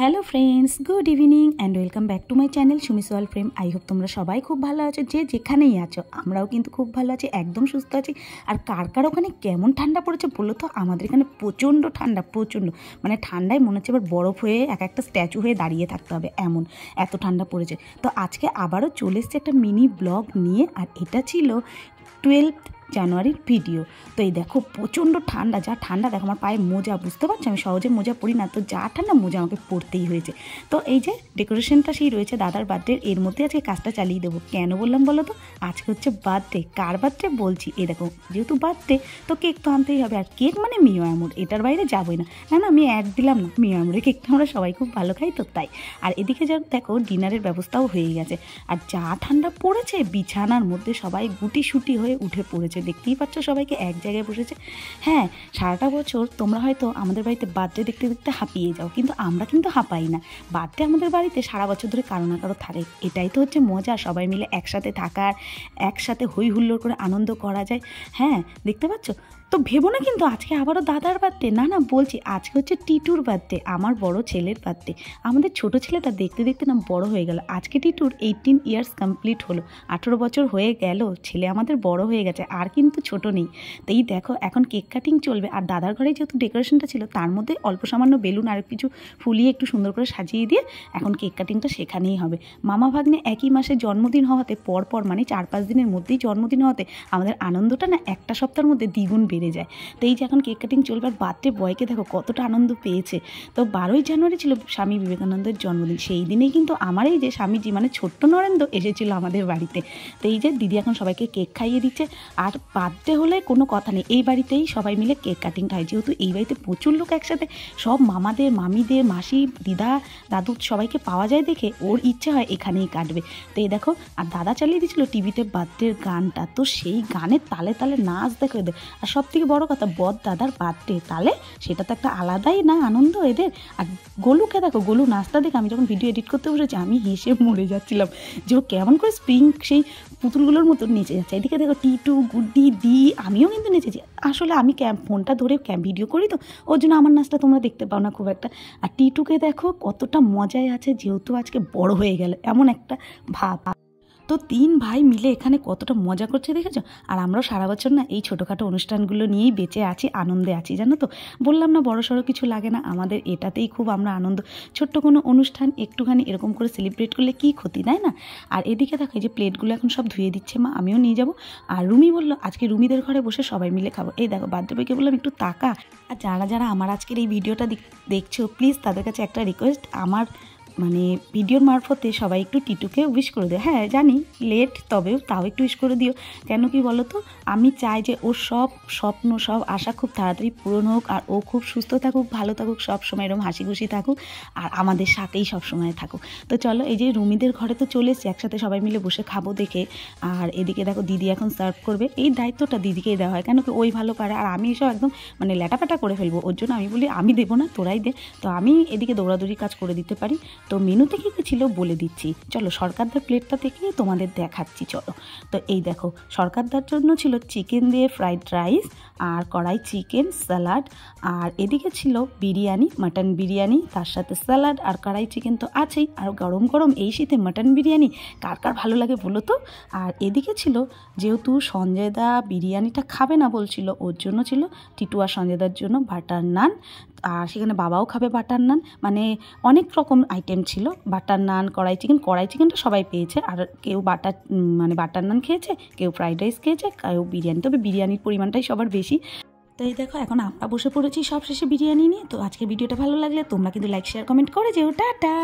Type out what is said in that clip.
Hello friends, good evening and welcome back to my channel Sumi সোয়াল frame. I hope তোমরা সবাই খুব ভালো আছো, যে যেখানেই আছো। আমরাও কিন্তু খুব ভালো আছি, একদম সুস্থ আছি। আর কার কার ওখানে কেমন ঠান্ডা পড়েছে বলো তো? আমাদের এখানে প্রচণ্ড ঠান্ডা, প্রচণ্ড, মানে ঠান্ডায় মনে হচ্ছে এবার বরফ হয়ে এক একটা স্ট্যাচু হয়ে দাঁড়িয়ে থাকতে হবে, এমন এত ঠান্ডা পড়েছে। তো আজকে আবারও চলে এসেছে একটা মিনি ব্লগ নিয়ে, আর এটা ছিল 12 জানুয়ারির ভিডিও। তো এই দেখো প্রচণ্ড ঠান্ডা, যা ঠান্ডা দেখো আমার পায়ে মোজা, বুঝতে পারছো আমি সহজে মোজা পরি না, তো যা ঠান্ডা মোজা আমাকে পরতেই হয়েছে। তো এই যে ডেকোরেশনটা সেই রয়েছে দাদার বার্থডে, এর মধ্যে আজকে কাজটা চালিয়ে দেবো। কেন বললাম বলো তো? আজকে হচ্ছে বার্থডে। কার বার্থডে বলছি, এই দেখো যেহেতু বার্থডে তো কেক তো আনতেই হবে, আর কেক মানে মিও আমুর, এটার বাইরে যাবোই না। না না, আমি অ্যাড দিলাম না, মিও আমুরের কেকটা আমরা সবাই খুব ভালো খাই তো তাই। আর এদিকে যা দেখো ডিনারের ব্যবস্থাও হয়ে গেছে, আর যা ঠান্ডা পড়েছে বিছানার মধ্যে সবাই গুটি সুটি হয়ে উঠে পড়েছে, দেখতেই পাচ্ছ সবাইকে এক জায়গায় বসেছে। হ্যাঁ, সারাটা বছর তোমরা হয়তো আমাদের বাড়িতে বার্থডে দেখতে দেখতে হাঁপিয়ে যাও, কিন্তু আমরা কিন্তু হাঁপাই না। বার্থডে আমাদের বাড়িতে সারা বছর ধরে কারো না কারো থাকে, এটাই তো হচ্ছে মজা, সবাই মিলে একসাথে থাকার, একসাথে হই হুল্লোড় করে আনন্দ করা যায়। হ্যাঁ, দেখতে পাচ্ছ তো? ভেবো না কিন্তু আজকে আবারও দাদার বার্থডে, না না বলছি আজকে হচ্ছে টিটুর বার্থডে, আমার বড় ছেলের বার্থডে। আমাদের ছোট ছেলেটা দেখতে দেখতে না বড় হয়ে গেল, আজকে টিটুর 18 ইয়ার্স কমপ্লিট হলো, 18 বছর হয়ে গেল, ছেলে আমাদের বড় হয়ে গেছে, আর কিন্তু ছোট নেই। তো এই দেখো এখন কেক কাটিং চলবে, আর দাদার ঘরে যেহেতু ডেকোরেশনটা ছিল তার মধ্যে অল্প সামান্য বেলুন আর কিছু ফুলিয়ে একটু সুন্দর করে সাজিয়ে দিয়ে এখন কেক কাটিংটা সেখানেই হবে। মামা ভাগ্নে একই মাসে জন্মদিন হওয়াতে পরপর মানে 4-5 দিনের মধ্যেই জন্মদিন হওয়াতে আমাদের আনন্দটা না একটা সপ্তাহের মধ্যে দ্বিগুণ বেড়ে যায়। তো এই যে এখন কেক কাটিং চলবে, আর বার্থডে বয়কে দেখো কতটা আনন্দ পেয়েছে। তো 12ই জানুয়ারি ছিল স্বামী বিবেকানন্দের জন্মদিন, সেই দিনেই কিন্তু আমার এই যে স্বামীজি মানে ছোট্ট নরেন্দ্র এসেছিল আমাদের বাড়িতে। তো এই যে দিদি এখন সবাইকে কেক খাইয়ে দিচ্ছে, আর বার্থডে হলে কোনো কথা নেই, এই বাড়িতেই সবাই মিলে কেক কাটিংটা হয়, যেহেতু এই বাড়িতে প্রচুর লোক একসাথে, সব মামাদের, মামিদের, মাসি, দিদা, দাদু সবাইকে পাওয়া যায় দেখে ওর ইচ্ছে হয় এখানেই কাটবে। তো এই দেখো, আর দাদা চালিয়ে দিয়েছিল টিভিতে বার্থডের গানটা, তো সেই গানের তালে তালে নাচ দেখো এদের। আর সব থেকে বড় কথা, বদ দাদার বার্থডে, তাহলে সেটা তো একটা আলাদাই না আনন্দ এদের। আর গোলুকে দেখো, গোলু নাচটা দেখে আমি যখন ভিডিও এডিট করতে বসেছি আমি হেসে মরে যাচ্ছিলাম, যে ও কেমন করে স্প্রিং সেই পুতুলগুলোর মতো নেচে যাচ্ছে। এদিকে দেখো টিটু, গুড্ডি, দি, আমিও কিন্তু নেচেছি। আসলে আমি ফোনটা ধরে ভিডিও করি তো ওর জন্য আমার নাচটা তোমরা দেখতে পাও না খুব একটা। আর টিটুকে দেখো কতটা মজায় আছে, যেহেতু আজকে বড় হয়ে গেল এমন একটা ভাব। তো 3 ভাই মিলে এখানে কতটা মজা করছে দেখেছো। আর আমরাও সারা বছর না এই ছোটোখাটো অনুষ্ঠানগুলো নিয়েই বেঁচে আছি, আনন্দে আছি, জানো তো? বললাম না বড় সড়ো কিছু লাগে না, আমাদের এটাতেই খুব আমরা আনন্দ। ছোট্ট কোনো অনুষ্ঠান একটুখানি এরকম করে সেলিব্রেট করলে কী ক্ষতি, তাই না? আর এদিকে দেখো এই যে প্লেটগুলো এখন সব ধুয়ে দিচ্ছে মা, আমিও নিয়ে যাব। আর রুমি বললো আজকে রুমিদের ঘরে বসে সবাই মিলে খাবো। এই দেখো বার্থডে বয়কে বললাম একটু তাকা। আর যারা যারা আমার আজকের এই ভিডিওটা দেখছো প্লিজ তাদের কাছে একটা রিকোয়েস্ট, আমার মানে ভিডিওর মারফতে সবাই একটু টিটুকে উইশ করে দিও। হ্যাঁ জানি লেট, তবেও তাও একটু উইশ করে দিও। কেন কি বলো তো, আমি চাই যে ওর সব স্বপ্ন, সব আশা খুব তাড়াতাড়ি পূরণ হোক, আর ও খুব সুস্থ থাকুক, ভালো থাকুক, সব সময় এরকম হাসি খুশি থাকুক, আর আমাদের সাথেই সব সময় থাকুক। তো চলো এই যে রুমিদের ঘরে তো চলে এসেছি, একসাথে সবাই মিলে বসে খাবো দেখে। আর এদিকে দেখো দিদি এখন সার্ভ করবে, এই দায়িত্বটা দিদিকেই দেওয়া হয়, কেন কি ওই ভালো পারে, আর আমি এসব একদম মানে ল্যাটাপাটা করে ফেলবো, ওর জন্য আমি বলি আমি দেবো না, তোরাই দে। তো আমি এদিকে দৌড়াদৌড়ি কাজ করে দিতে পারি। তো মেনুতে কী কী ছিল বলে দিচ্ছি, চলো সরকারদার প্লেটটা থেকে তোমাদের দেখাচ্ছি চলো। তো এই দেখো সরকারদার জন্য ছিল চিকেন দিয়ে ফ্রাইড রাইস, আর কড়াই চিকেন, স্যালাড, আর এদিকে ছিল বিরিয়ানি, মাটন বিরিয়ানি, তার সাথে স্যালাড আর কড়াই চিকেন তো আছেই, আর গরম গরম এই শীতে মাটন বিরিয়ানি কার কার ভালো লাগে বলো তো। আর এদিকে ছিল, যেহেতু সঞ্জয়দা বিরিয়ানিটা খাবে না বলছিল, ওর জন্য ছিল টিটু আর সঞ্জয়দার জন্য বাটার নান, আর সেখানে বাবাও খাবে বাটার নান, মানে অনেক রকম আইটেম ছিল, বাটার নান, কড়াই চিকেনটা সবাই পেয়েছে, আর কেউ বাটার নান খেয়েছে, কেউ ফ্রাইড রাইস খেয়েছে, কেউ বিরিয়ানি, তবে বিরিয়ানির পরিমাণটাই সবার বেশি। তো এই দেখো এখন আমরা বসে পড়েছি সব শেষে বিরিয়ানি নিয়ে। তো আজকে ভিডিওটা ভালো লাগলে তোমরা কিন্তু লাইক শেয়ার কমেন্ট করে যেও, টাটা।